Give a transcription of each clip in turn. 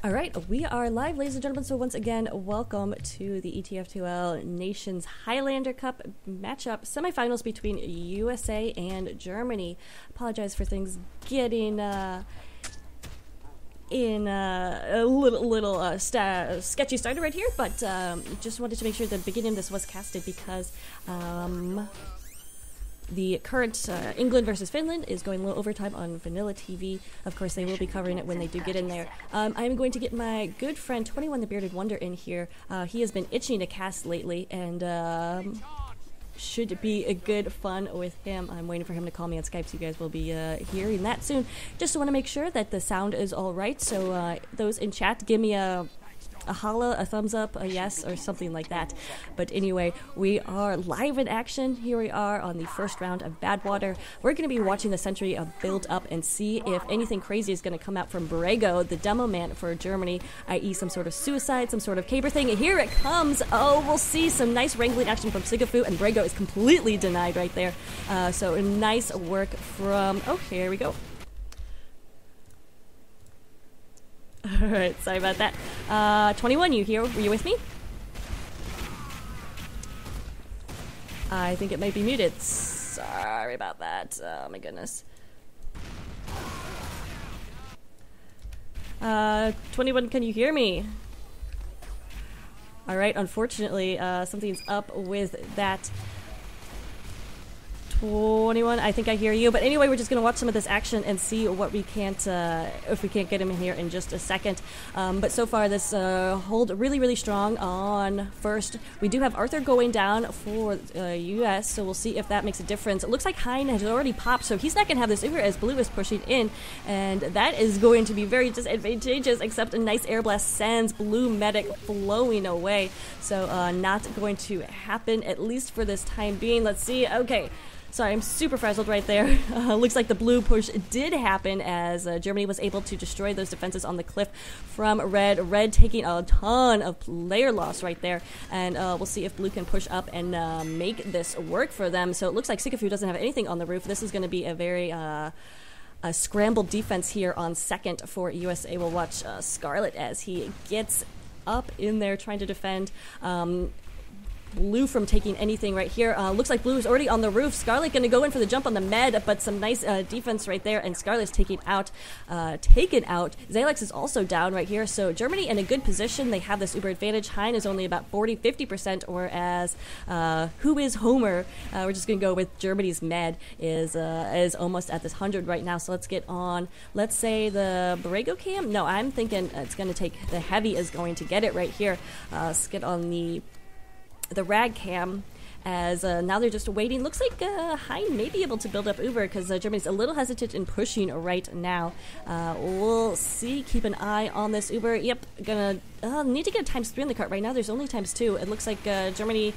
All right, we are live, ladies and gentlemen. So once again, welcome to the ETF2L Nations Highlander Cup matchup semifinals between USA and Germany. Apologize for things getting in a little sketchy started right here, but just wanted to make sure the beginning of this was casted because the current England versus Finland is going low overtime on Vanilla TV. Of course, they will be covering it when they do get in there. I'm going to get my good friend 21 the Bearded Wonder in here. He has been itching to cast lately, and should be a good fun with him. I'm waiting for him to call me on Skype, so you guys will be hearing that soon. Just want to make sure that the sound is all right, so those in chat, give me a holla, a thumbs up, a yes, or something like that. But anyway, we are live in action. Here we are on the first round of Badwater. We're going to be watching the Century build up and see if anything crazy is going to come out from Borrego, the demo man for Germany, i.e. some sort of suicide, some sort of caber thing. Here it comes. Oh, we'll see some nice wrangling action from Sigafu, and Borrego is completely denied right there. So nice work from... Oh, here we go. Alright, sorry about that. 21, you here? Were you with me? I think it might be muted. Sorry about that. Oh my goodness. 21, can you hear me? Alright, unfortunately, something's up with that. 21, I think I hear you. But anyway, we're just going to watch some of this action and see what we can't, if we can't get him in here in just a second. But so far, this hold really, really strong on first. We do have Arthur going down for US, so we'll see if that makes a difference. It looks like Hein has already popped, so he's not going to have this over as Blue is pushing in. And that is going to be very disadvantageous, except a nice air blast sends Blue Medic flowing away. So not going to happen, at least for this time being. Let's see. Okay. Sorry, I'm super frazzled right there. Looks like the blue push did happen as Germany was able to destroy those defenses on the cliff from Red. Red taking a ton of player loss right there. And we'll see if blue can push up and make this work for them. So it looks like Sigafu doesn't have anything on the roof. This is going to be a very... a scrambled defense here on second for USA. We'll watch Scarlet as he gets up in there trying to defend Blue from taking anything right here. Looks like Blue is already on the roof. Scarlet going to go in for the jump on the med, but some nice defense right there, and Scarlet's taken out. Zalex is also down right here, so Germany in a good position. They have this uber advantage. Hein is only about 40-50%, whereas who is Homer? We're just going to go with Germany's med is almost at this 100 right now, so let's get on. Let's say the Borrego cam? No, I'm thinking it's going to take the heavy is going to get it right here. Let's get on the rag cam as now they're just waiting. Looks like Hein may be able to build up Uber because Germany's a little hesitant in pushing right now. We'll see. Keep an eye on this Uber. Yep, gonna need to get a ×3 in the cart right now. There's only ×2. It looks like Germany...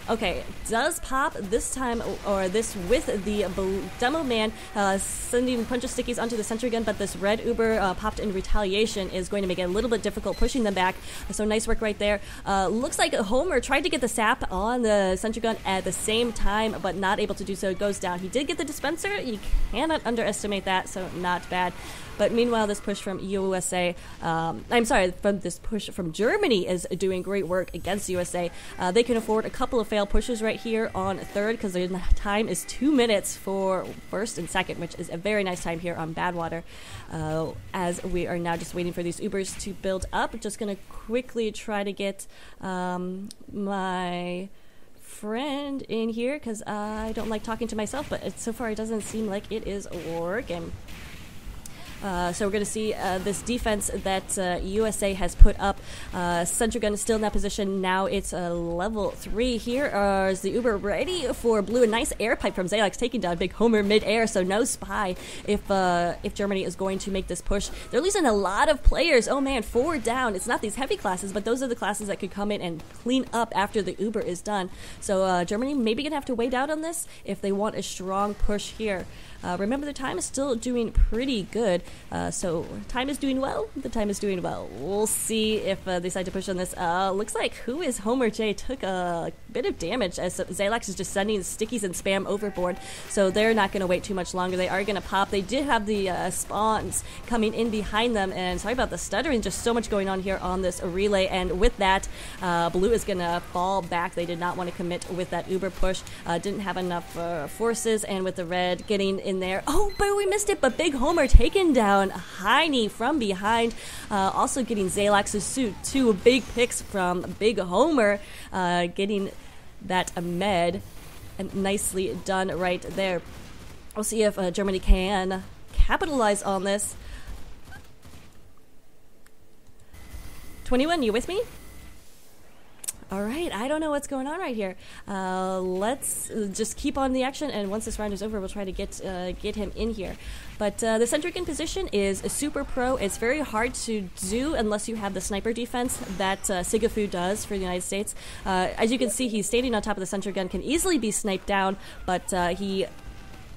Okay, does pop this time, or this with the demo man sending punch of stickies onto the sentry gun, but this red Uber popped in retaliation is going to make it a little bit difficult pushing them back. So nice work right there. Looks like Homer tried to get the sap on the sentry gun at the same time, but not able to do so. It goes down. He did get the dispenser. You cannot underestimate that, so not bad. But meanwhile, this push from USA, this push from Germany is doing great work against USA. They can afford a couple of failed pushes right here on third because the time is 2 minutes for first and second, which is a very nice time here on Badwater. As we are now just waiting for these Ubers to build up. Just going to quickly try to get my friend in here because I don't like talking to myself, but so far it doesn't seem like it is working. So we're going to see this defense that USA has put up. Sentry gun is still in that position. Now it's level 3. Here is the Uber ready for blue. A nice air pipe from Zalex taking down big Homer mid-air, so no spy if Germany is going to make this push. They're losing a lot of players. Oh man, 4 down. It's not these heavy classes, but those are the classes that could come in and clean up after the Uber is done. So Germany maybe going to have to wait out on this if they want a strong push here. Remember, the time is still doing pretty good. So time is doing well. The time is doing well. We'll see if they decide to push on this. Looks like who is Homer J took a bit of damage as Zalax is just sending stickies and spam overboard. So they're not going to wait too much longer. They are going to pop. They did have the spawns coming in behind them. And sorry about the stuttering. Just so much going on here on this relay. And with that, blue is going to fall back. They did not want to commit with that uber push. Didn't have enough forces. And with the red getting in there. Oh, but we missed it. But Big Homer taking down Heine from behind. Also getting Zalax's suit. 2 big picks from Big Homer. Getting that med. And nicely done right there. We'll see if Germany can capitalize on this. 21, you with me? All right, I don't know what's going on right here. Let's just keep on the action, and once this round is over, we'll try to get him in here. But the Centric in position is a super pro. It's very hard to do unless you have the sniper defense that Sigafu does for the United States. As you can see, he's standing on top of the sentry gun, can easily be sniped down, but he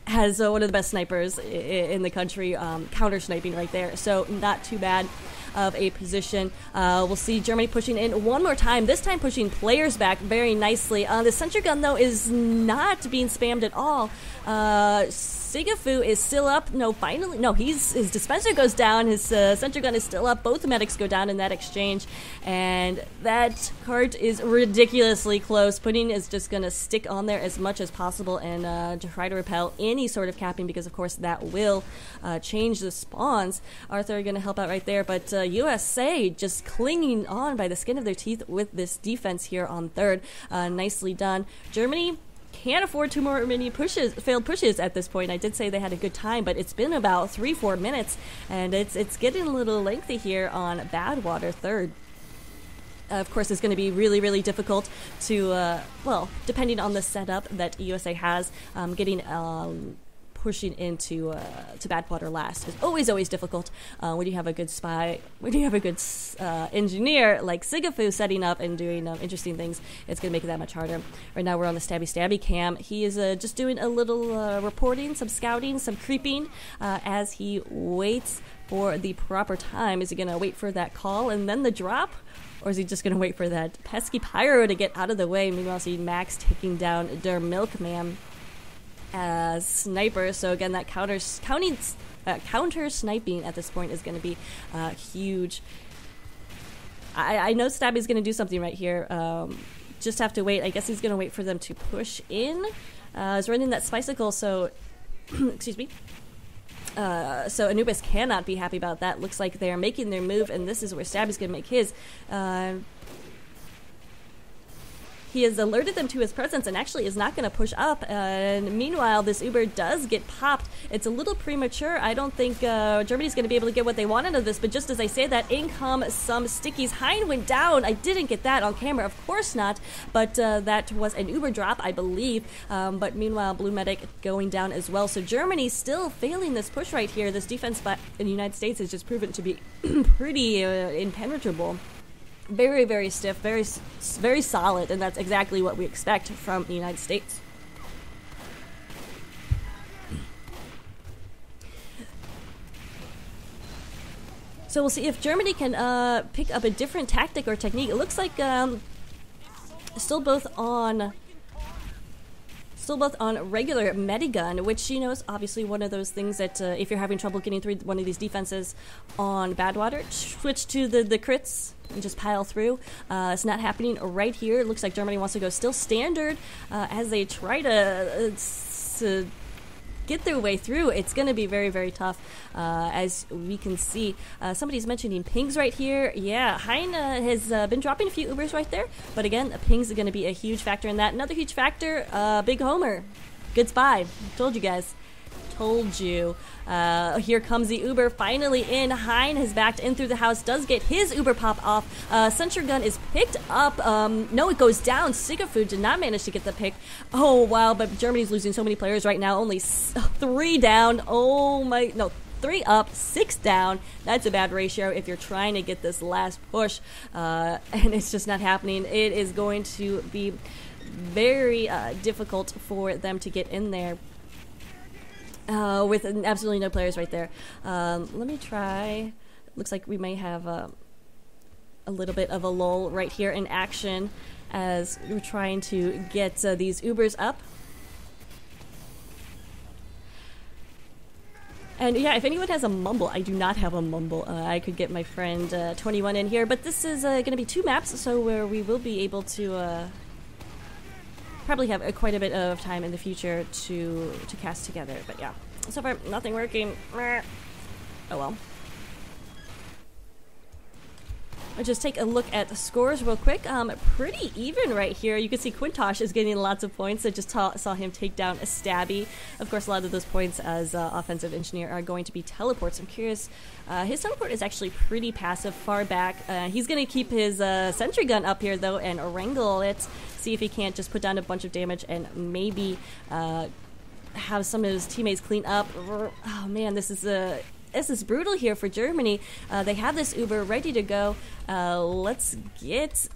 has one of the best snipers in the country, counter sniping right there. So not too bad of a position. We'll see Germany pushing in one more time, this time pushing players back very nicely. The sentry gun, though, is not being spammed at all. Sigafu is still up. No, finally. No, his dispenser goes down. His sentry gun is still up. Both medics go down in that exchange. And that cart is ridiculously close. Pudding is just going to stick on there as much as possible and to try to repel any sort of capping because, of course, that will change the spawns. Arthur going to help out right there. But USA just clinging on by the skin of their teeth with this defense here on third. Nicely done. Germany can't afford too many failed pushes at this point. I did say they had a good time, but it's been about 3-4 minutes, and it's getting a little lengthy here on Badwater third. Of course, it's going to be really, really difficult to, well, depending on the setup that USA has, getting pushing into to Badwater last is always difficult when you have a good spy, when you have a good engineer like Sigafu setting up and doing interesting things. It's going to make it that much harder. Right now we're on the stabby cam. He is just doing a little reporting, some scouting, some creeping as he waits for the proper time. Is he going to wait for that call and then the drop? Or is he just going to wait for that pesky pyro to get out of the way? Meanwhile, see Max taking down Der Milkman as sniper. So again, that counter sniping at this point is going to be huge. I know Stabby's going to do something right here. Just have to wait. I guess he's going to wait for them to push in. He's running that Spicicle, so excuse me. So Anubis cannot be happy about that. Looks like they're making their move, and this is where Stabby's going to make his. He has alerted them to his presence and actually is not going to push up. And meanwhile, this Uber does get popped. It's a little premature. I don't think Germany's going to be able to get what they want out of this. But just as I say that, in come some stickies. Hein went down. I didn't get that on camera. Of course not. But that was an Uber drop, I believe. But meanwhile, Blue Medic going down as well. So Germany still failing this push right here. This defense in the United States has just proven to be pretty impenetrable. Very, very stiff, very solid, and that's exactly what we expect from the United States. So we'll see if Germany can pick up a different tactic or technique. It looks like still both on regular Medigun, which, you know, is obviously one of those things that if you're having trouble getting through one of these defenses on Badwater, switch to the crits and just pile through. It's not happening right here. It looks like Germany wants to go still standard as they try to get their way through. It's going to be very, very tough, as we can see. Somebody's mentioning pings right here. Yeah, Hein has been dropping a few Ubers right there, but again, pings are going to be a huge factor in that. Another huge factor, Big Homer. Good spy. Told you guys. Told you. Here comes the Uber finally in. Hein has backed in through the house, does get his Uber pop off. Sentry gun is picked up. No, it goes down. Sigafu did not manage to get the pick. Oh, wow, but Germany's losing so many players right now. Only 3 down. Oh, my. No, 3 up, 6 down. That's a bad ratio if you're trying to get this last push. And it's just not happening. It is going to be very difficult for them to get in there. with absolutely no players right there. Let me try. Looks like we may have a little bit of a lull right here in action as we're trying to get these Ubers up. And yeah, if anyone has a mumble, I do not have a mumble. I could get my friend 21 in here, but this is going to be 2 maps, so where we will be able to probably have quite a bit of time in the future to cast together. But yeah, so far nothing working. Oh well. I'll just take a look at the scores real quick. Pretty even right here. You can see Quintosh is getting lots of points. I just saw him take down a Stabby. Of course, a lot of those points as offensive engineer are going to be teleports. I'm curious. His teleport is actually pretty passive, far back. He's going to keep his sentry gun up here, though, and wrangle it. See if he can't just put down a bunch of damage and maybe have some of his teammates clean up. Oh, man, this is brutal here for Germany. They have this Uber ready to go. Let's get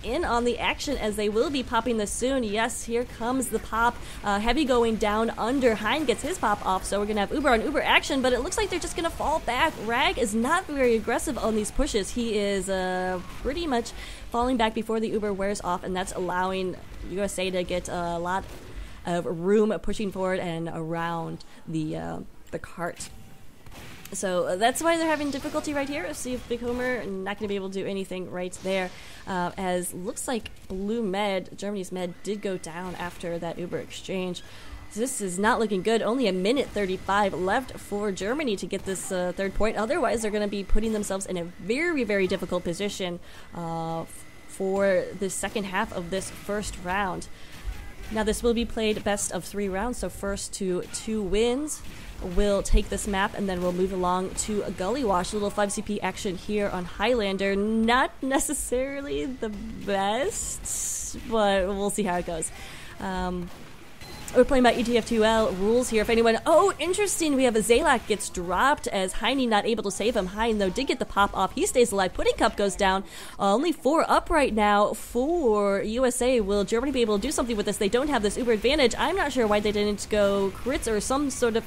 in on the action as they will be popping this soon. Yes, here comes the pop. Heavy going down under. Hein gets his pop off, so we're going to have Uber on Uber action, but it looks like they're just going to fall back. Rag is not very aggressive on these pushes. He is pretty much falling back before the Uber wears off, and that's allowing USA to get a lot of room pushing forward and around the cart. So that's why they're having difficulty right here. See if Big Homer not going to be able to do anything right there. As looks like Blue Med, Germany's Med, did go down after that Uber exchange. This is not looking good. Only a minute 35 left for Germany to get this 3rd point. Otherwise, they're going to be putting themselves in a very, very difficult position for the second half of this first round. Now, this will be played best of 3 rounds, so first to 2 wins will take this map, and then we'll move along to a Gully Wash. A little 5CP action here on Highlander. Not necessarily the best, but we'll see how it goes. We're playing by ETF2L rules here. If anyone... Oh, interesting. We have a Zalak gets dropped as Heine not able to save him. Hein, though, did get the pop off. He stays alive. Pudding Cup goes down. Only 4 up right now for USA. Will Germany be able to do something with this? They don't have this Uber advantage. I'm not sure why they didn't go crits or some sort of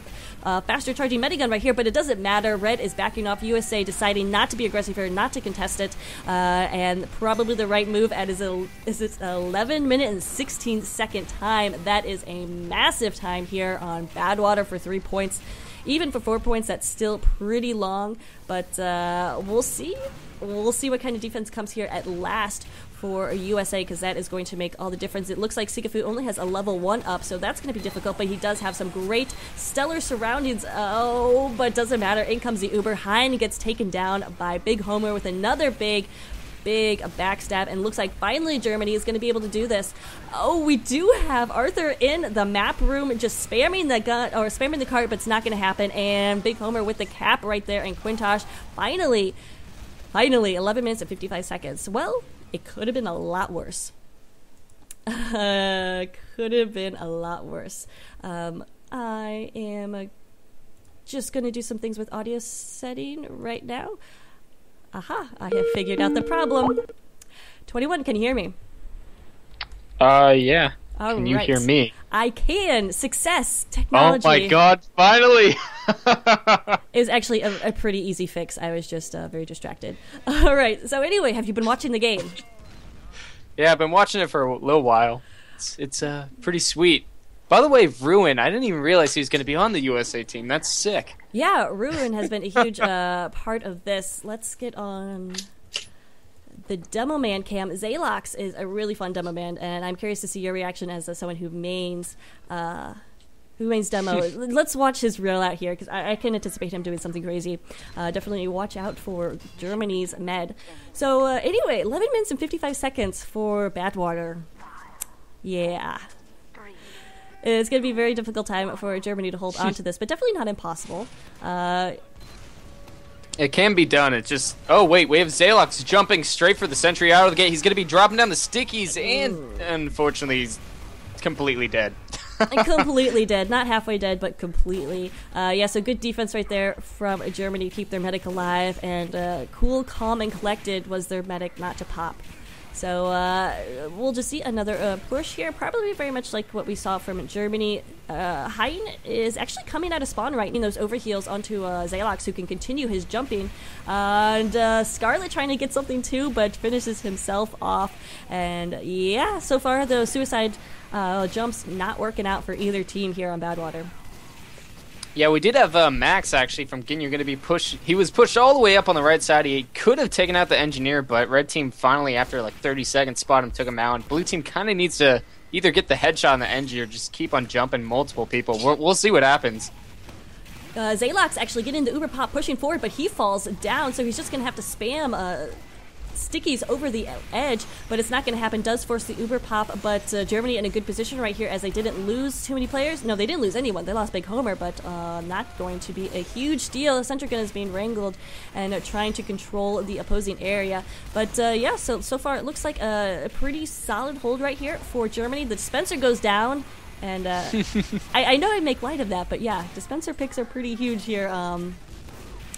faster charging medigun right here, but it doesn't matter. Red is backing off. USA deciding not to be aggressive here, not to contest it, and probably the right move at is its 11 minute and 16 second time. That is a massive time here on Badwater for 3 points. Even for 4 points, that's still pretty long, but we'll see. We'll see what kind of defense comes here at last for USA, because that is going to make all the difference. It looks like Sikafu only has a level 1 up, so that's going to be difficult, but he does have some great stellar surroundings. Oh, but doesn't matter. In comes the Uber. Hein gets taken down by Big Homer with another big backstab, and looks like finally Germany is going to be able to do this. Oh, we do have Arthur in the map room just spamming the gun or spamming the cart, but it's not going to happen. And Big Homer with the cap right there, and Quintosh finally 11 minutes and 55 seconds. Well, it could have been a lot worse. Could have been a lot worse. I am just going to do some things with audio setting right now. Aha, I have figured out the problem. 21, can you hear me? Yeah. All can right. you hear me? I can. Success. Technology. Oh my god, finally! It was actually a pretty easy fix. I was just very distracted. All right, so anyway, have you been watching the game? Yeah, I've been watching it for a little while. It's pretty sweet. By the way, Ruin, I didn't even realize he was going to be on the USA team. That's sick. Yeah, Ruin has been a huge part of this. Let's get on the Demo Man cam. Zalox is a really fun Demo Man, and I'm curious to see your reaction as someone who mains Demo. Let's watch his reel out here, because I can anticipate him doing something crazy. Definitely watch out for Germany's Med. So anyway, 11 minutes and 55 seconds for Badwater. Yeah. It's going to be a very difficult time for Germany to hold on to this, but definitely not impossible. It can be done. It's just... Oh, wait. We have Zalox jumping straight for the sentry out of the gate. He's going to be dropping down the stickies, and unfortunately, he's completely dead. Completely dead. Not halfway dead, but completely. Yeah, so good defense right there from Germany to keep their medic alive, and cool, calm, and collected was their medic not to pop. So we'll just see another push here, probably very much like what we saw from Germany. Hein is actually coming out of spawn right in those overheals onto Zalox, who can continue his jumping. And Scarlet trying to get something too, but finishes himself off. And yeah, so far the suicide jumps not working out for either team here on Badwater. Yeah, we did have Max, actually, from Ginyu going to be pushed. He was pushed all the way up on the right side. He could have taken out the engineer, but red team finally, after like 30 seconds, spot him, took him out. And blue team kind of needs to either get the headshot on the engineer or just keep on jumping multiple people. We'll see what happens. Zalox actually getting the Uber Pop, pushing forward, but he falls down, so he's just going to have to spam stickies over the edge, but it's not going to happen. Does force the Uber Pop, but Germany in a good position right here as they didn't lose too many players. No, they didn't lose anyone. They lost Big Homer, but not going to be a huge deal. Centric Gun is being wrangled and trying to control the opposing area. But yeah, so far it looks like a pretty solid hold right here for Germany. The dispenser goes down, and I know I make light of that, but yeah, dispenser picks are pretty huge here.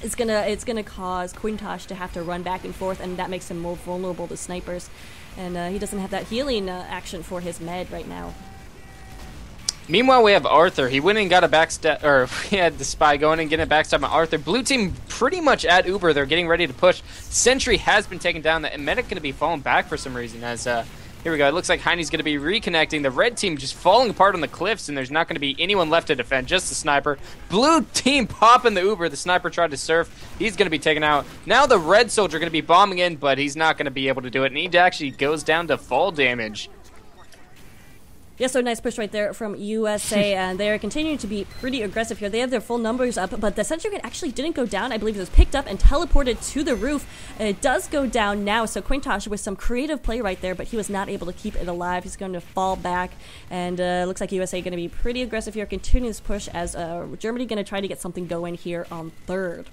It's gonna cause Quintosh to have to run back and forth, and that makes him more vulnerable to snipers. And he doesn't have that healing action for his med right now. Meanwhile, we have Arthur. He went and got a backstab, or he had the spy going and getting a backstab on Arthur. Blue team pretty much at Uber. They're getting ready to push. Sentry has been taken down. The medic going to be falling back for some reason as here we go. It looks like Heine's going to be reconnecting. The red team just falling apart on the cliffs, and there's not going to be anyone left to defend, just the sniper. Blue team popping the Uber. The sniper tried to surf. He's going to be taken out. Now the red soldier going to be bombing in, but he's not going to be able to do it, and he actually goes down to fall damage. Yeah, so nice push right there from USA, and they're continuing to be pretty aggressive here. They have their full numbers up, but the sentry gun actually didn't go down. I believe it was picked up and teleported to the roof. It does go down now, so Quintosh with some creative play right there, but he was not able to keep it alive. He's going to fall back, and looks like USA going to be pretty aggressive here, continuing this push as Germany going to try to get something going here on third.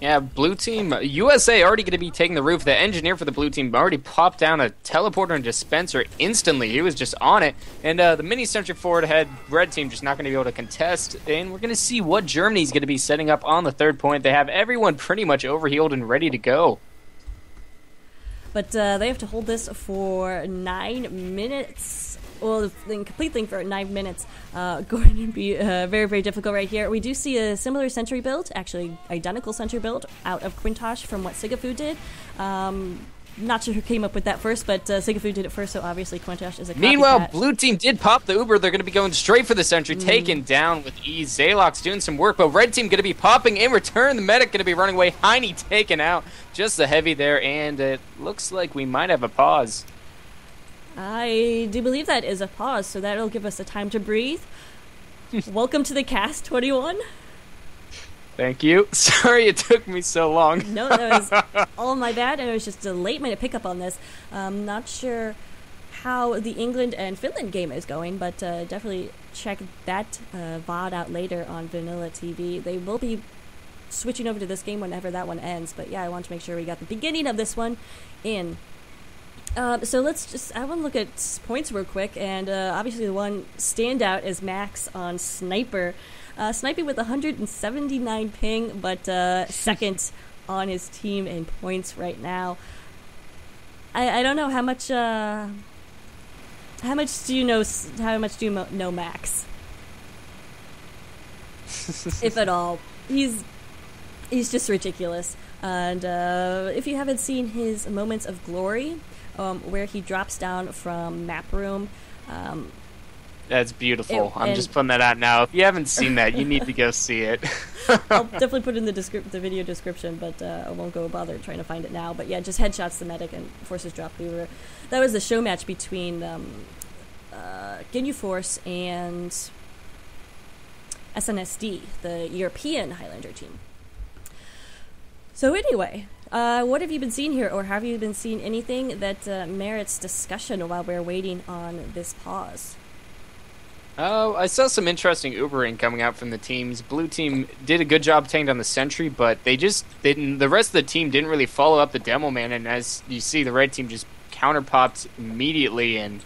Yeah, blue team, USA already going to be taking the roof. The engineer for the blue team already popped down a teleporter and dispenser instantly. He was just on it. And the mini sentry forward ahead, red team just not going to be able to contest. And we're going to see what Germany's going to be setting up on the third point. They have everyone pretty much overhealed and ready to go. But they have to hold this for 9 minutes. Well, the complete thing for 9 minutes going to be very, very difficult right here. We do see a similar sentry build, actually identical sentry build out of Quintosh from what Sigafu did. Not sure who came up with that first, but Sigafu did it first, so obviously Quintosh is a copycat. Meanwhile, blue team did pop the Uber. They're going to be going straight for the sentry, taken down with ease. Zalox doing some work, but red team going to be popping in return. The medic going to be running away. Heine taken out. Just the heavy there, and it looks like we might have a pause. I do believe that is a pause, so that'll give us a time to breathe. Welcome to the cast 21. Thank you. Sorry it took me so long. No, that was all my bad, and it was just a late-minute pickup on this. Not sure how the England and Finland game is going, but definitely check that VOD out later on Vanilla TV. They will be switching over to this game whenever that one ends, but yeah, I want to make sure we got the beginning of this one in. So I want to look at points real quick, and obviously the one standout is Max on Sniper. Sniping with 179 ping, but second on his team in points right now. I don't know how much do you know Max? If at all. He's just ridiculous. And if you haven't seen his Moments of Glory, where he drops down from map room. That's beautiful. I'm just putting that out now. If you haven't seen that, you need to go see it. I'll definitely put it in the video description, but I won't go bother trying to find it now. But yeah, just headshots the medic and forces drop Hoover. That was the show match between Ginyu Force and SNSD, the European Highlander team. So anyway, what have you been seeing here, or have you been seeing anything that merits discussion while we're waiting on this pause? Oh, I saw some interesting Ubering coming out from the teams. Blue team did a good job taking down the sentry, but they just didn't. The rest of the team didn't really follow up the demo man, and as you see, the red team just counterpopped immediately, and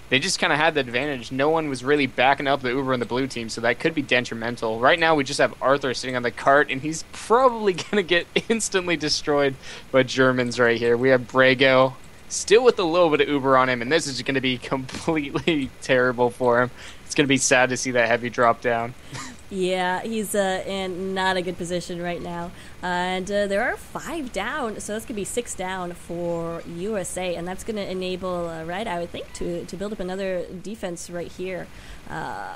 they just kind of had the advantage. No one was really backing up the Uber on the blue team, so that could be detrimental. Right now, we just have Arthur sitting on the cart, and he's probably going to get instantly destroyed by Germans right here. We have Brago still with a little bit of Uber on him, and this is going to be completely terrible for him. It's going to be sad to see that heavy drop down. Yeah, he's in not a good position right now. And there are 5 down, so that's going to be 6 down for USA, and that's going to enable Red, I would think, to build up another defense right here. So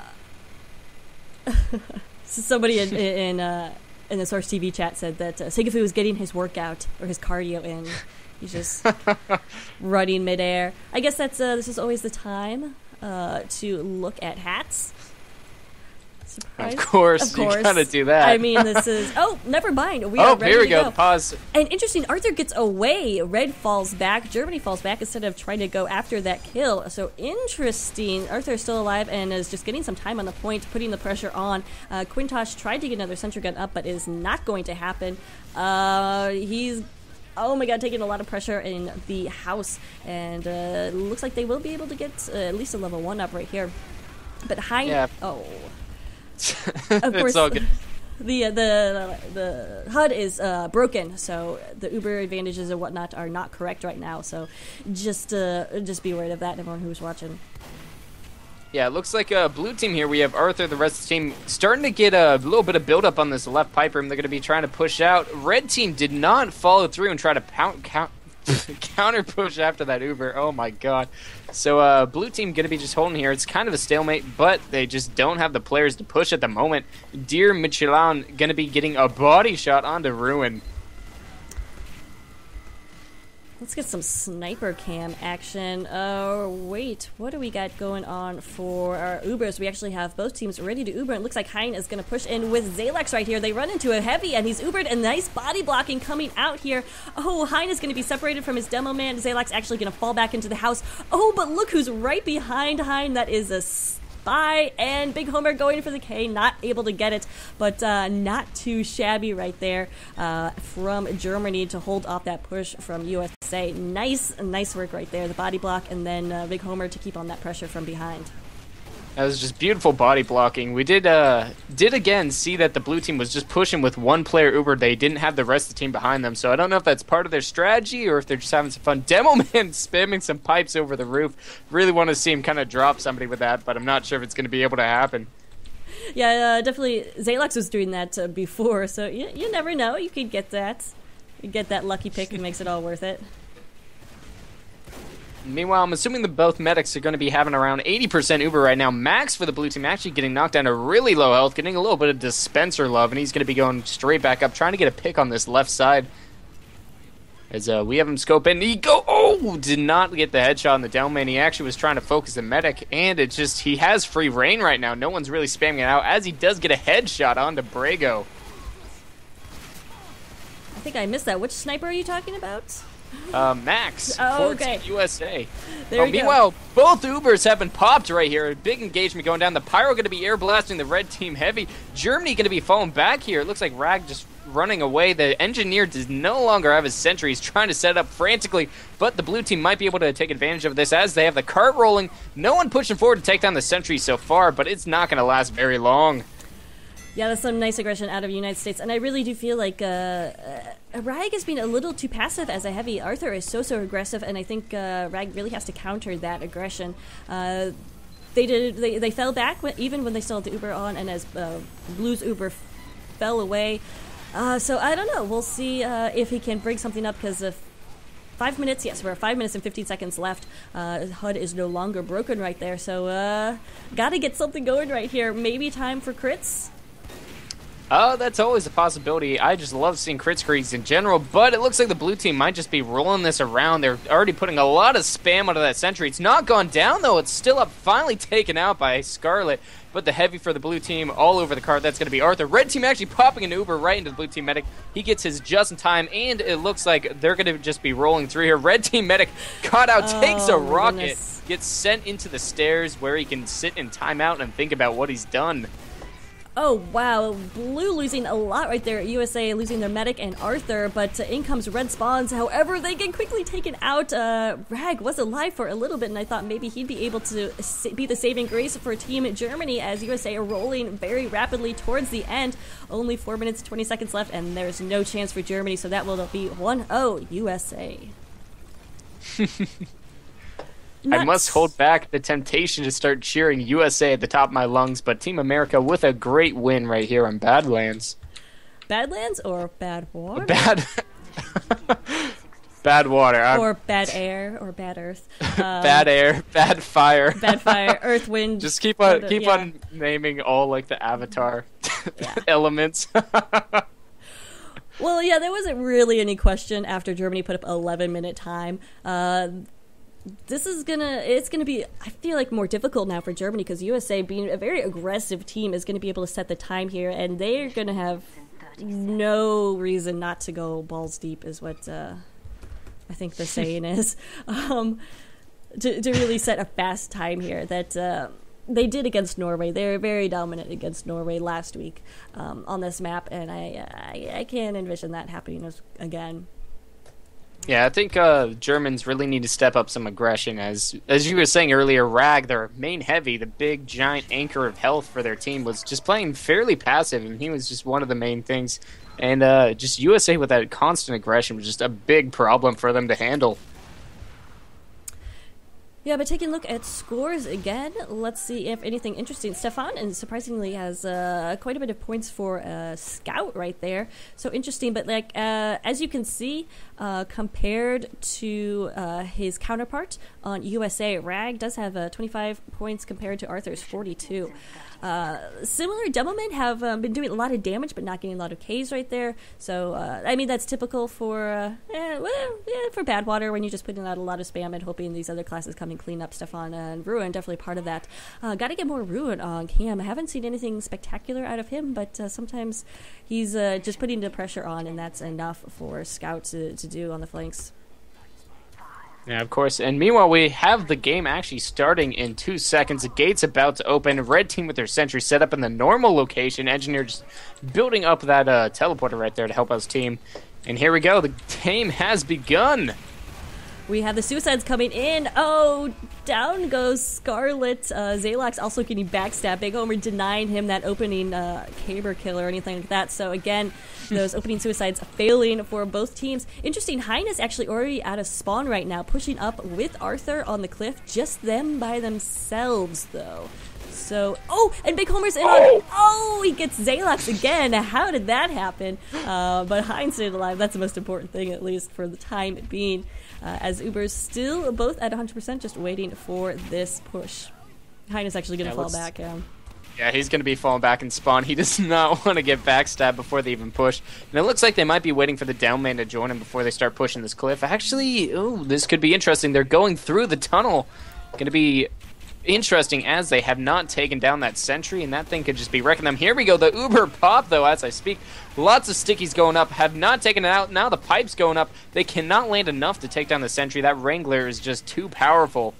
somebody in the Source TV chat said that Sigafu was getting his workout or his cardio in. He's just running midair. I guess that's this is always the time to look at hats. Surprise. Of course, you gotta do that. I mean, this is... Oh, never mind. Here we go. Pause. And interesting, Arthur gets away. Red falls back. Germany falls back instead of trying to go after that kill. So interesting. Arthur is still alive and is just getting some time on the point, putting the pressure on. Quintosh tried to get another sentry gun up, but is not going to happen. He's... Oh my god, taking a lot of pressure in the house. And looks like they will be able to get at least a level 1 up right here. But high... Yeah. Oh... Of course, it's all good. The HUD is broken, so the Uber advantages and whatnot are not correct right now. So just be worried of that, everyone who's watching. Yeah, it looks like blue team here. We have Arthur, the rest of the team, starting to get a little bit of build-up on this left pipe room. They're going to be trying to push out. Red team did not follow through and try to counter push after that Uber. Oh my god. So blue team going to be just holding here. It's kind of a stalemate, but they just don't have the players to push at the moment. Dear Michelin going to be getting a body shot onto Ruin. Let's get some sniper cam action. Wait, what do we got going on for our Ubers? We actually have both teams ready to Uber. It looks like Hein is going to push in with Zalax right here. They run into a heavy, and he's Ubered, and nice body blocking coming out here. Oh, Hein is going to be separated from his demo man. Zalax actually going to fall back into the house. Oh, but look who's right behind Hein. That is a spy, and Big Homer going for the K, not able to get it, but not too shabby right there from Germany to hold off that push from USA. Nice work right there, the body block, and then Big Homer to keep on that pressure from behind. That was just beautiful body blocking. We did again see that the blue team was just pushing with one player Uber. They didn't have the rest of the team behind them, so I don't know if that's part of their strategy or if they're just having some fun. Demo Man spamming some pipes over the roof. Really want to see him kind of drop somebody with that, but I'm not sure if it's going to be able to happen. Yeah, definitely. Zalax was doing that before, so you never know. You could get that. You get that lucky pick and makes it all worth it. Meanwhile, I'm assuming that both medics are going to be having around 80% Uber right now. Max for the blue team actually getting knocked down to really low health, getting a little bit of dispenser love, and he's going to be going straight back up, trying to get a pick on this left side. As we have him scope in, did not get the headshot on the down man. He actually was trying to focus the medic, and it's just, he has free reign right now. No one's really spamming it out, as he does get a headshot onto Brago. I think I missed that. Which sniper are you talking about? Max, okay. USA. There you meanwhile, both Ubers have been popped right here. A big engagement going down. The Pyro going to be air blasting the red team heavy. Germany going to be falling back here. It looks like Rag just running away. The engineer does no longer have his sentry. He's trying to set it up frantically, but the blue team might be able to take advantage of this as they have the cart rolling. No one pushing forward to take down the sentry so far, but it's not going to last very long. Yeah, that's some nice aggression out of the United States, and I really do feel like Rag has been a little too passive as a heavy. Arthur is so aggressive, and I think Rag really has to counter that aggression. They fell back even when they still had the Uber on, and as Blue's Uber fell away. So I don't know. We'll see if he can bring something up, because 5 minutes, yes, we're 5 minutes and 15 seconds left. HUD is no longer broken right there, so gotta get something going right here. Maybe time for crits? Oh, that's always a possibility. I just love seeing crit screens in general, but it looks like the blue team might just be rolling this around. They're already putting a lot of spam onto that sentry. It's not gone down, though. It's still up, finally taken out by Scarlet, but the heavy for the blue team all over the card. That's going to be Arthur. Red team actually popping an Uber right into the blue team medic. He gets his just in time, and it looks like they're going to just be rolling through here. Red team medic caught out, takes a rocket, gets sent into the stairs where he can sit in timeout and think about what he's done. Oh, wow. Blue losing a lot right there. USA losing their medic and Arthur, but in comes red spawns. However, they get quickly taken out. Rag was alive for a little bit, and I thought maybe he'd be able to be the saving grace for Team Germany as USA are rolling very rapidly towards the end. Only 4 minutes, 20 seconds left, and there's no chance for Germany, so that will be 1-0 USA. I must hold back the temptation to start cheering USA at the top of my lungs, but Team America with a great win right here on Badlands. Badlands or Badwater? Badwater. Or bad air or bad earth. Bad air, bad fire. Bad fire, earth, wind. Just keep on naming all like the Avatar elements. Well, yeah, there wasn't really any question after Germany put up an 11-minute time. It's gonna be, I feel like, more difficult now for Germany because USA, being a very aggressive team, is going to be able to set the time here, and they're going to have no reason not to go balls deep, is what I think the saying is, to really set a fast time here that they did against Norway. They were very dominant against Norway last week on this map, and I can't envision that happening again. Yeah, I think Germans really need to step up some aggression. As you were saying earlier, Rag, their main heavy, the big, giant anchor of health for their team, was just playing fairly passive, and he was just one of the main things. And just USA with that constant aggression was just a big problem for them to handle. Yeah, but taking a look at scores again, let's see if anything interesting. Stefan, and surprisingly, has quite a bit of points for Scout right there. So interesting, but like as you can see, compared to his counterpart on USA, Rag does have 25 points compared to Arthur's 42. Similar, Devilmen have been doing a lot of damage, but not getting a lot of Ks right there. So, I mean, that's typical for Badwater when you're just putting out a lot of spam and hoping these other classes come and clean up. Stefan and Ruin, definitely part of that. Got to get more Ruin on Cam. I haven't seen anything spectacular out of him, but sometimes he's just putting the pressure on, and that's enough for Scout to do on the flanks. Yeah, of course. And meanwhile, we have the game actually starting in 2 seconds. The gate's about to open. Red team with their sentry set up in the normal location. Engineer just building up that teleporter right there to help us team. And here we go. The game has begun. We have the suicides coming in. Oh, down goes Scarlet. Zaylox also getting backstabbed. Big Homer denying him that opening caber kill or anything like that. So again, those opening suicides failing for both teams. Interesting, Highness actually already out of spawn right now, pushing up with Arthur on the cliff. Just them by themselves, though. So, and Big Homer's in on. He gets Zaylox again. How did that happen? But Heinz stayed alive. That's the most important thing, at least for the time being. As Uber's still both at 100%, just waiting for this push. Heinz actually going to fall back. Yeah, he's going to be falling back in spawn. He does not want to get backstabbed before they even push. And it looks like they might be waiting for the downman to join him before they start pushing this cliff. Actually, this could be interesting. They're going through the tunnel. Going to be interesting as they have not taken down that sentry, and that thing could just be wrecking them. Here we go, the Uber pop, though, as I speak. Lots of stickies going up, have not taken it out. Now the pipe's going up. They cannot land enough to take down the sentry. That Wrangler is just too powerful.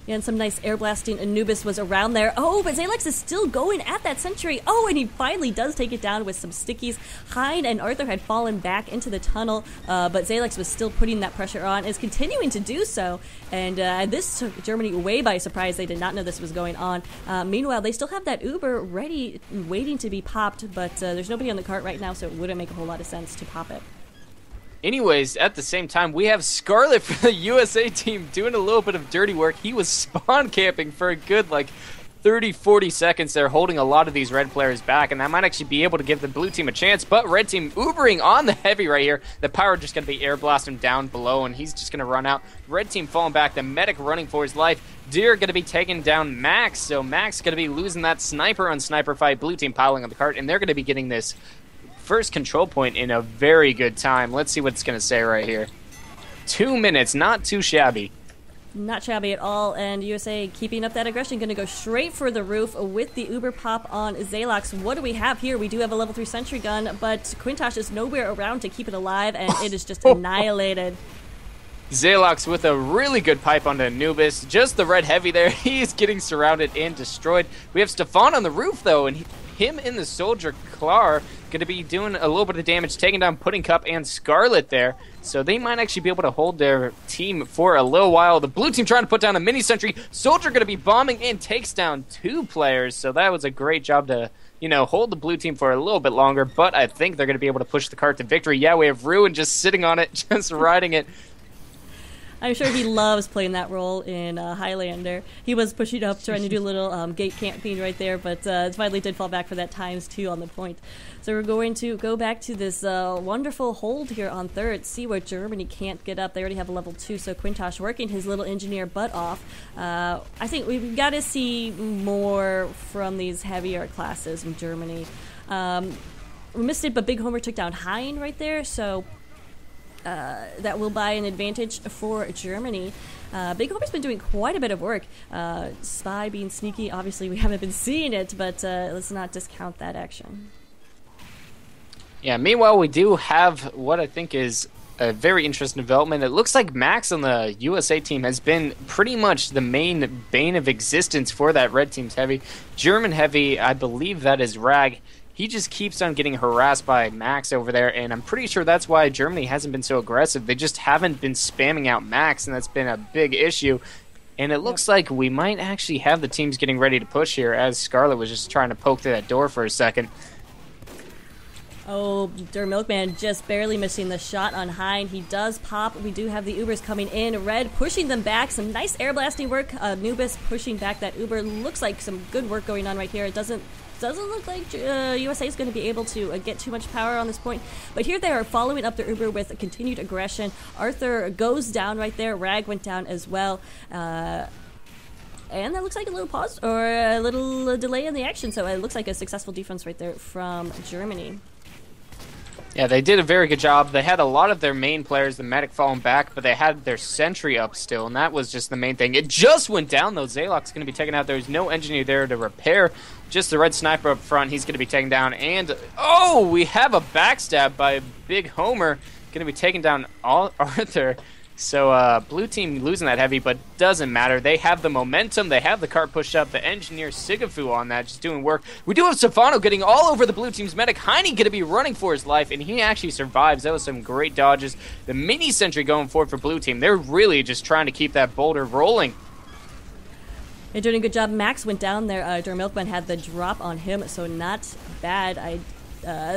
Yeah, and some nice air blasting. Anubis was around there. But Zaylox is still going at that sentry. And he finally does take it down with some stickies. Hein and Arthur had fallen back into the tunnel, but Zaylox was still putting that pressure on, is continuing to do so. And this took Germany way by surprise. They did not know this was going on. Meanwhile, they still have that Uber ready, waiting to be popped, but there's nobody on the cart right now, so it wouldn't make a whole lot of sense to pop it. Anyways, at the same time, we have Scarlet for the USA team doing a little bit of dirty work. He was spawn camping for a good, 30-40 seconds there, holding a lot of these red players back, and that might actually be able to give the blue team a chance, but red team Ubering on the heavy right here. The power just going to be air blasting down below, and he's just going to run out. Red team falling back, the medic running for his life. Deer going to be taking down Max, so Max going to be losing that sniper on sniper fight. Blue team piling on the cart, and they're going to be getting this first control point in a very good time. Let's see what it's going to say right here. 2 minutes, not too shabby. Not shabby at all, and USA keeping up that aggression, going to go straight for the roof with the Uber pop on Zaylox. What do we have here? We do have a level 3 sentry gun, but Quintosh is nowhere around to keep it alive, and it is just annihilated. Zaylox with a really good pipe onto Anubis. Just the red heavy there. He's getting surrounded and destroyed. We have Stefan on the roof, though, and him and the soldier Klar going to be doing a little bit of damage, taking down Pudding Cup and Scarlet there. So they might actually be able to hold their team for a little while. The blue team trying to put down a mini sentry. Soldier going to be bombing and takes down 2 players. So that was a great job to, hold the blue team for a little bit longer. But I think they're going to be able to push the cart to victory. Yeah, we have Ruin just sitting on it, just riding it. I'm sure he loves playing that role in Highlander. He was pushing up, trying to do a little gate camping right there, but finally did fall back for that ×2 on the point. So we're going to go back to this wonderful hold here on third, see where Germany can't get up. They already have a level 2, so Quintosh working his little engineer butt off. I think we've got to see more from these heavier classes in Germany. We missed it, but Big Homer took down Hein right there, so that will buy an advantage for Germany. Big Homer's been doing quite a bit of work. Spy being sneaky, obviously we haven't been seeing it, but let's not discount that action. Yeah, meanwhile, we do have what I think is a very interesting development. It looks like Max on the USA team has been pretty much the main bane of existence for that red team's heavy. German heavy, I believe that is Rag. He just keeps on getting harassed by Max over there, and I'm pretty sure that's why Germany hasn't been so aggressive. They just haven't been spamming out Max, and that's been a big issue. And it looks like we might actually have the teams getting ready to push here, as Scarlet was just trying to poke through that door for a second. Oh, Der Milkman just barely missing the shot on Hein. He does pop. We do have the Ubers coming in. Red pushing them back. Some nice air blasting work. Anubis pushing back that Uber. Looks like some good work going on right here. It doesn't look like USA is going to be able to get too much power on this point. But here they are following up their Uber with continued aggression. Arthur goes down right there. Rag went down as well. And that looks like a little pause or a little delay in the action. So it looks like a successful defense right there from Germany. Yeah, they did a very good job. They had a lot of their main players, the medic, falling back, but they had their sentry up still, and that was just the main thing. It just went down, though. Zaylock's going to be taken out. There's no engineer there to repair. Just the red sniper up front. He's going to be taken down. And, oh, we have a backstab by Big Homer. Going to be taking down Arthur. So blue team losing that heavy, but doesn't matter. They have the momentum. They have the cart pushed up. The engineer Sigafu on that, just doing work. We do have Stefano getting all over the blue team's medic. Heine going to be running for his life, and he actually survives. That was some great dodges. The mini sentry going forward for blue team. They're really just trying to keep that boulder rolling. They're doing a good job. Max went down there. Der Milkman had the drop on him, so not bad.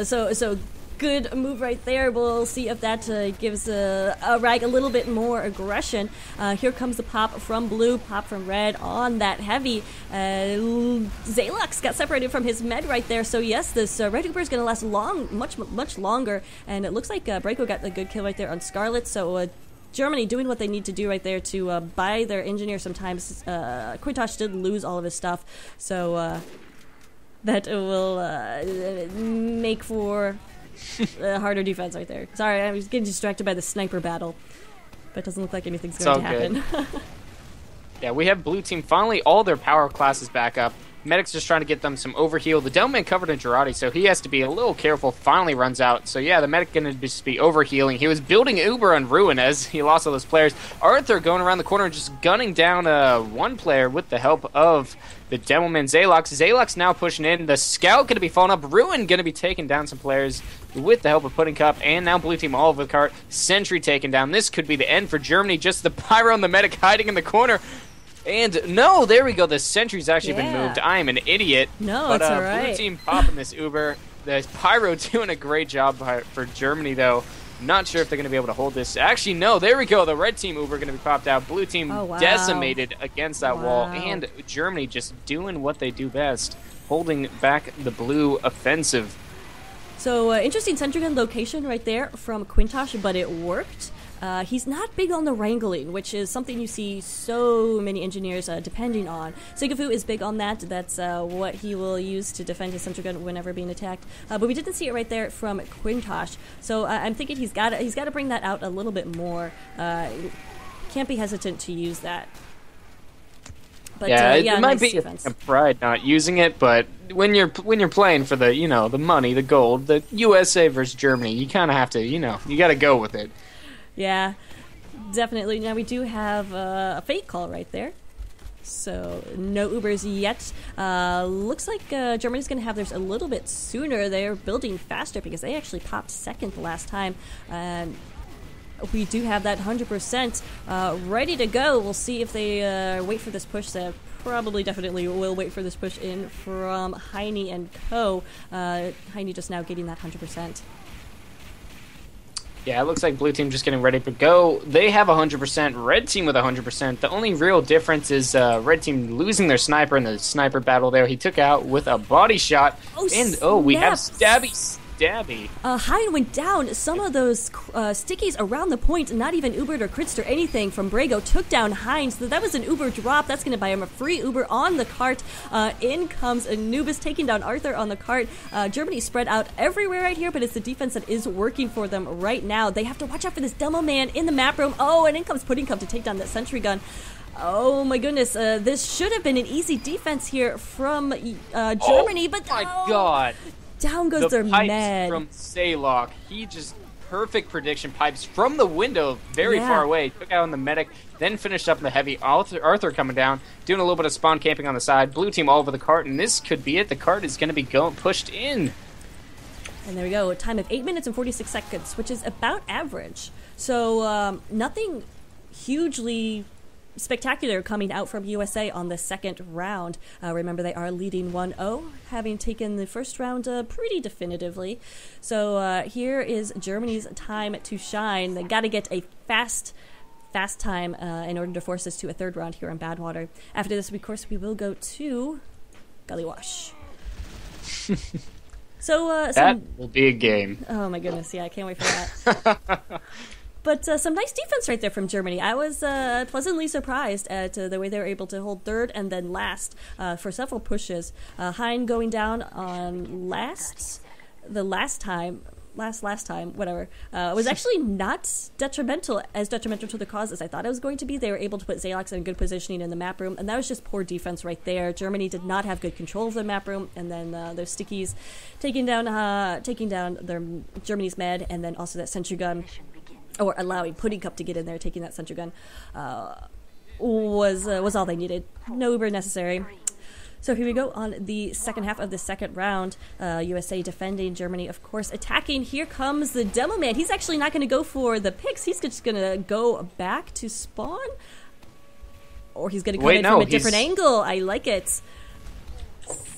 So good move right there. We'll see if that gives Rag a little bit more aggression. Here comes the pop from blue, pop from red on that heavy. Zaylox got separated from his med right there. So yes, this red Uber is going to last much longer. And it looks like Breako got a good kill right there on Scarlet. So Germany doing what they need to do right there to buy their engineer sometimes. Quintosh did lose all of his stuff. So that will make for harder defense right there. Sorry, I was getting distracted by the sniper battle. But it doesn't look like anything's going to happen. Yeah, we have blue team finally all their power classes back up. Medic's just trying to get them some overheal. The Devilman covered in Girardi, so he has to be a little careful. Finally runs out. So yeah, the Medic going to just be overhealing. He was building Uber on Ruin as he lost all those players. Arthur going around the corner and just gunning down one player with the help of the Devilman Zaylox. Zaylox now pushing in. The Scout going to be falling up. Ruin going to be taking down some players with the help of Pudding Cup. And now blue team all over the cart. Sentry taken down. This could be the end for Germany. Just the Pyro and the Medic hiding in the corner. And no, there we go. The sentry's actually been moved. I am an idiot. No, it's all right. Blue team popping this Uber. The Pyro doing a great job for Germany, though. Not sure if they're going to be able to hold this. Actually, no, there we go. The red team Uber going to be popped out. Blue team decimated against that wall. And Germany just doing what they do best, holding back the blue offensive. So interesting sentry gun location right there from Quintosh, but it worked. He's not big on the wrangling, which is something you see so many engineers depending on. Sigafu is big on that. That's what he will use to defend his sentry gun whenever being attacked. But we didn't see it right there from Quintosh. So I'm thinking he's got to bring that out a little bit more. Can't be hesitant to use that. But, it might nice be a pride not using it, but when you're playing for the the money, the gold, the USA versus Germany, you kind of have to you got to go with it. Yeah, definitely. Now we do have a fake call right there. So no Ubers yet. Looks like Germany's going to have theirs a little bit sooner. They're building faster because they actually popped second the last time. We do have that 100% ready to go. We'll see if they wait for this push. They probably definitely will wait for this push in from Heine and Co. Heine just now getting that 100%. Yeah, it looks like blue team just getting ready to go. They have 100%, red team with 100%. The only real difference is red team losing their sniper in the sniper battle there. He took out with a body shot. Oh, and, we have Stabby. Hein went down. Some of those stickies around the point, not even Ubered or Critst or anything from Brago, took down Hein. So that was an Uber drop. That's going to buy him a free Uber on the cart. In comes Anubis taking down Arthur on the cart. Germany spread out everywhere right here, but it's the defense that is working for them right now. They have to watch out for this demo man in the map room. Oh, and in comes Pudding Cup to take down that sentry gun. Oh my goodness, this should have been an easy defense here from Germany, but my God. Down goes their pipes med. From Saylock. He just perfect prediction pipes from the window very far away. Took out on the medic, then finished up in the heavy. Arthur coming down, doing a little bit of spawn camping on the side. Blue team all over the cart, and this could be it. The cart is going to be pushed in. And there we go. A time of 8 minutes and 46 seconds, which is about average. So nothing hugely spectacular coming out from USA on the second round. Remember, they are leading 1-0, having taken the first round pretty definitively. So here is Germany's time to shine. They got to get a fast time in order to force us to a third round here on Badwater. After this, of course, we will go to Gully Wash. That will be a game. Oh my goodness, yeah, I can't wait for that. But some nice defense right there from Germany. I was pleasantly surprised at the way they were able to hold third and then last for several pushes. Hein going down on last time, whatever, was actually not detrimental to the cause as I thought it was going to be. They were able to put Zalox in good positioning in the map room, and that was just poor defense right there. Germany did not have good control of the map room, and then those stickies taking down their Germany's med, and then also that sentry gun, or allowing Pudding Cup to get in there, taking that sentry gun, was all they needed. No Uber necessary. So here we go on the second half of the second round. USA defending, Germany, of course, attacking. Here comes the demo man. He's actually not going to go for the picks. He's just going to go back to spawn. Or he's going to come in from a different angle. I like it.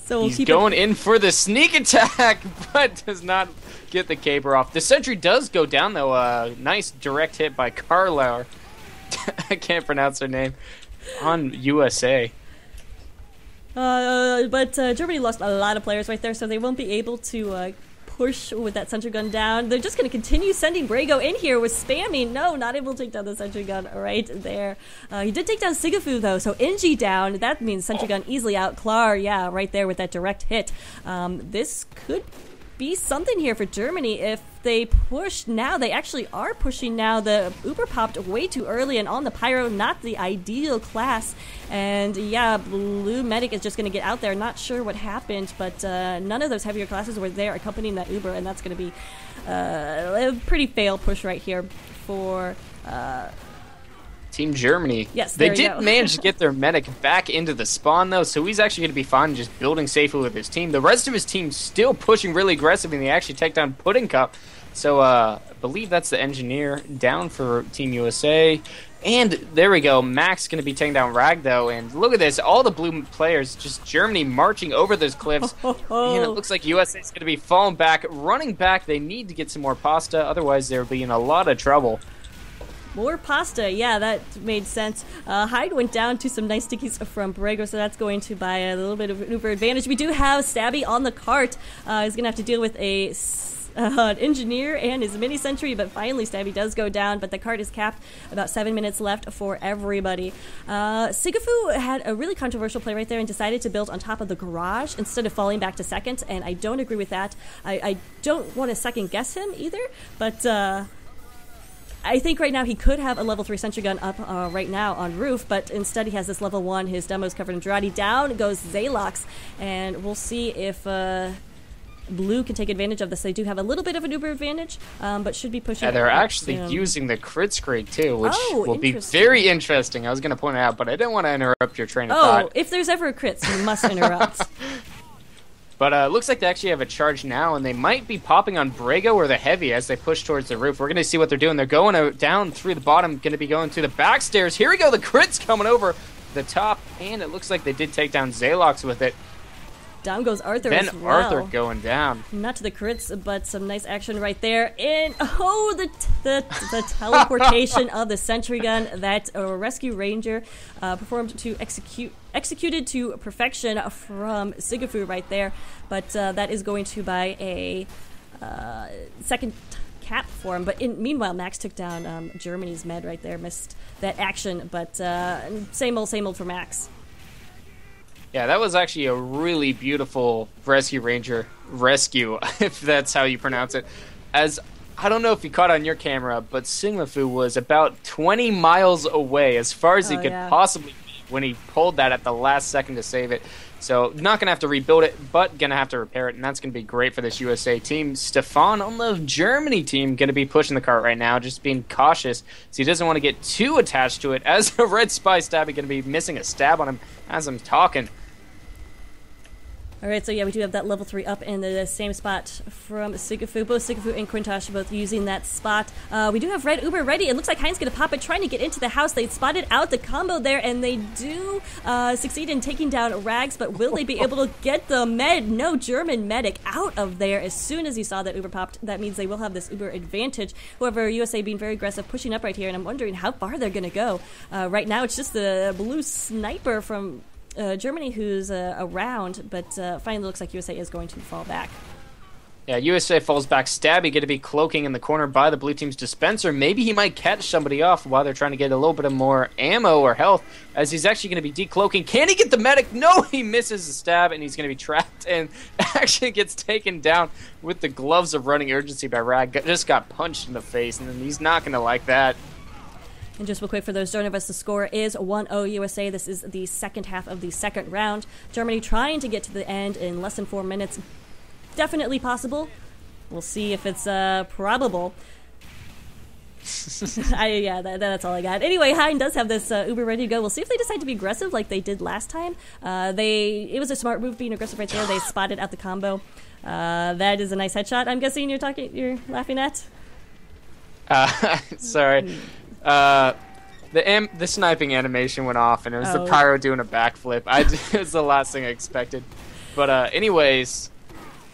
So we'll he's going in for the sneak attack, but does not get the caber off. The sentry does go down, though. Nice direct hit by Carla. I can't pronounce her name. On USA. But Germany lost a lot of players right there, so they won't be able to push with that sentry gun down. They're just going to continue sending Brago in here with spamming. No, not able to take down the sentry gun right there. He did take down Sigafu, though, so NG down. That means sentry gun easily out. Klar, yeah, right there with that direct hit. This could be something here for Germany if they push now. They actually are pushing now. The Uber popped way too early and on the Pyro, not the ideal class. And yeah, Blue Medic is just going to get out there. Not sure what happened, but none of those heavier classes were there accompanying that Uber, and that's going to be a pretty fail push right here for Team Germany. Yes, they did manage to get their medic back into the spawn, though, so he's actually going to be fine just building safely with his team. The rest of his team still pushing really aggressive, and they actually take down Pudding Cup. So I believe that's the engineer down for Team USA. And there we go. Max going to be taking down Rag, though. And look at this. All the blue players, just Germany marching over those cliffs. And it looks like USA is going to be falling back, running back. They need to get some more pasta. Otherwise, they'll be in a lot of trouble. More pasta, yeah, that made sense. Hyde went down to some nice stickies from Brago, so that's going to buy a little bit of an Uber advantage. We do have Stabby on the cart. He's going to have to deal with an engineer and his mini sentry, but finally Stabby does go down, but the cart is capped. About 7 minutes left for everybody. Sigafu had a really controversial play right there and decided to build on top of the garage instead of falling back to second, and I don't agree with that. I don't want to second guess him either, but I think right now he could have a level 3 sentry gun up right now on roof, but instead he has this level 1. His demo's covered in Girardi. Down goes Zalox, and we'll see if Blue can take advantage of this. They do have a little bit of an Uber advantage, but should be pushing. Yeah, they're actually using the crit screen too, which will be very interesting. I was going to point it out, but I didn't want to interrupt your train of thought. Oh, if there's ever a crit, you must interrupt. But looks like they actually have a charge now, and they might be popping on Brago or the Heavy as they push towards the roof. We're going to see what they're doing. They're going down through the bottom, going to be going through the back stairs. Here we go. The crit's coming over the top, and it looks like they did take down Zalox with it. Down goes Arthur then as well. Arthur going down. Not to the crits, but some nice action right there. And the teleportation of the sentry gun that Rescue Ranger performed to executed to perfection from Sigafu right there. But that is going to buy a second cap for him. But meanwhile, Max took down Germany's med right there. Missed that action, but same old for Max. Yeah, that was actually a really beautiful Rescue Ranger rescue, if that's how you pronounce it. As I don't know if you caught on your camera, but Sigmafu was about 20 miles away, as far as he could possibly be, when he pulled that at the last second to save it. So not going to have to rebuild it, but going to have to repair it, and that's going to be great for this USA team. Stefan on the Germany team going to be pushing the cart right now, just being cautious, so he doesn't want to get too attached to it, as a red spy stabby going to be missing a stab on him as I'm talking. All right, so yeah, we do have that level 3 up in the same spot from Sigafu. Both Sigafu and Quintosh both using that spot. We do have Red Uber ready. It looks like Heinz going to pop it, trying to get into the house. They spotted out the combo there, and they do succeed in taking down Rags, but will they be able to get the med? No, German medic out of there as soon as he saw that Uber popped. That means they will have this Uber advantage. However, USA being very aggressive, pushing up right here, and I'm wondering how far they're going to go. Right now, it's just the blue sniper from Germany who's around, but finally looks like USA is going to fall back. Yeah, USA falls back. Stabby going to be cloaking in the corner by the blue team's dispenser. Maybe he might catch somebody off while they're trying to get a little bit of more ammo or health, as he's actually going to be decloaking. Can he get the medic? No, he misses the stab, and he's going to be trapped and actually gets taken down with the gloves of running urgency by Rag. Just got punched in the face, and he's not going to like that. And just real quick for those joining us, the score is 1-0 USA. This is the second half of the second round. Germany trying to get to the end in less than 4 minutes. Definitely possible. We'll see if it's probable. That's all I got. Anyway, Hein does have this Uber ready to go. We'll see if they decide to be aggressive like they did last time. It was a smart move being aggressive right there. They spotted out the combo. That is a nice headshot. I'm guessing you're laughing at? Sorry. The sniping animation went off, and it was the pyro doing a backflip. It was the last thing I expected. But anyways,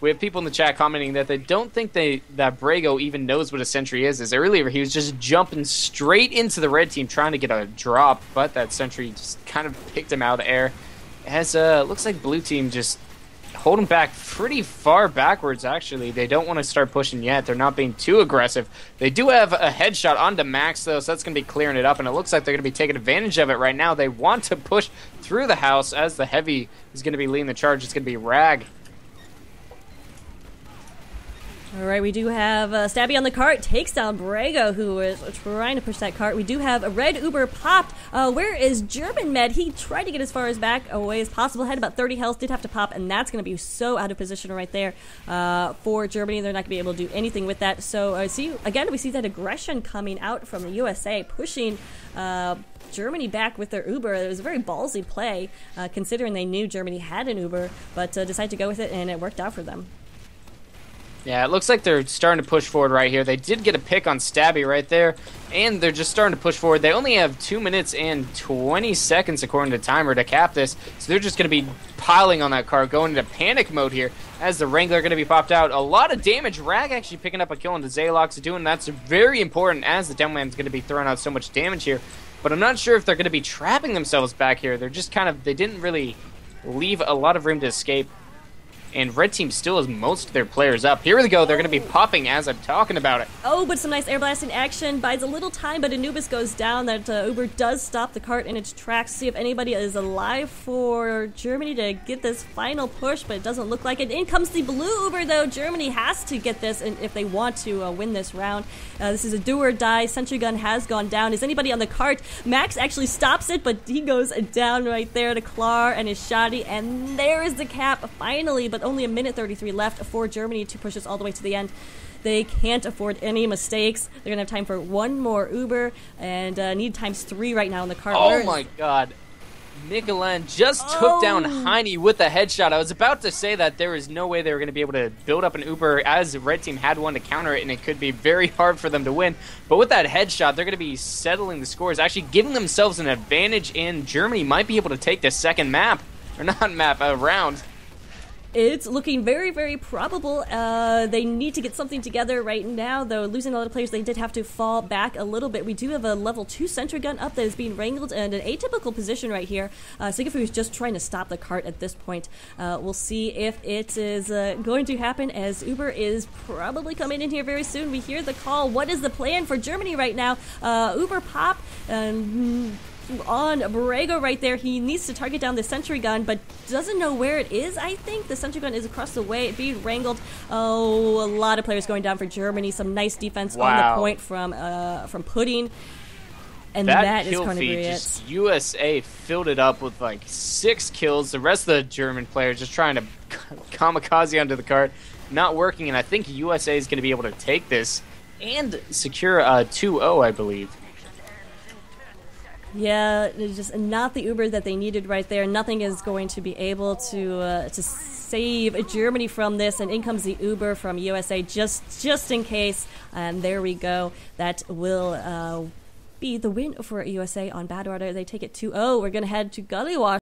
we have people in the chat commenting that they don't think that Brago even knows what a sentry is. As earlier, he was just jumping straight into the red team trying to get a drop, but that sentry just kind of picked him out of the air. As looks like blue team just holding back pretty far backwards, actually. They don't want to start pushing yet. They're not being too aggressive. They do have a headshot onto Max, though, so that's going to be clearing it up, and it looks like they're going to be taking advantage of it right now. They want to push through the house, as the heavy is going to be leading the charge. It's going to be Rag. All right, we do have Stabby on the cart, takes down Brago, who is trying to push that cart. We do have a red Uber popped. Where is German Med? He tried to get as far as back away as possible, had about 30 health, did have to pop, and that's going to be so out of position right there for Germany. They're not going to be able to do anything with that. So we see that aggression coming out from the USA, pushing Germany back with their Uber. It was a very ballsy play, considering they knew Germany had an Uber, but decided to go with it, and it worked out for them. Yeah, it looks like they're starting to push forward right here. They did get a pick on Stabby right there, and they're just starting to push forward. They only have 2 minutes and 20 seconds, according to timer, to cap this, so they're just going to be piling on that car, going into panic mode here, as the Wrangler going to be popped out. A lot of damage. Rag actually picking up a kill into Zaylox, doing that's very important, as the Demoman's going to be throwing out so much damage here. But I'm not sure if they're going to be trapping themselves back here. They're just they didn't really leave a lot of room to escape. And red team still has most of their players up. Here we go. They're going to be popping as I'm talking about it. Oh, but some nice air blasting action. Buys a little time, but Anubis goes down. That Uber does stop the cart in its tracks. See if anybody is alive for Germany to get this final push, but it doesn't look like it. In comes the blue Uber, though. Germany has to get this if they want to win this round. This is a do or die. Sentry gun has gone down. Is anybody on the cart? Max actually stops it, but he goes down right there to Klar and his shoddy, and there is the cap finally, but only a minute 33 left for Germany to push us all the way to the end. They can't afford any mistakes. They're going to have time for one more Uber and need ×3 right now in the cart. Oh my god. Michelin just took down Heine with a headshot. I was about to say that there is no way they were going to be able to build up an Uber, as the red team had one to counter it, and it could be very hard for them to win. But with that headshot, they're going to be settling the scores, actually giving themselves an advantage, and Germany might be able to take the second map. Or not map, round. It's looking very, very probable. They need to get something together right now, though. Losing a lot of players, they did have to fall back a little bit. We do have a level 2 sentry gun up that is being wrangled, and an atypical position right here. Sigafu is just trying to stop the cart at this point. We'll see if it is going to happen, as Uber is probably coming in here very soon. We hear the call. What is the plan for Germany right now? Uber pop on Borrego right there. He needs to target down the sentry gun, but doesn't know where it is. I think the sentry gun is across the way, being wrangled. Oh, a lot of players going down for Germany. Some nice defense on the point from Pudding. And that is going to be it. Just USA filled it up with like 6 kills. The rest of the German players just trying to kamikaze onto the cart. Not working, and I think USA is going to be able to take this and secure 2-0, I believe. Yeah, it's just not the Uber that they needed right there. Nothing is going to be able to save Germany from this, and in comes the Uber from USA just in case. And there we go. That will be the win for USA on Badwater. They take it 2-0. We're going to head to Gully Wash.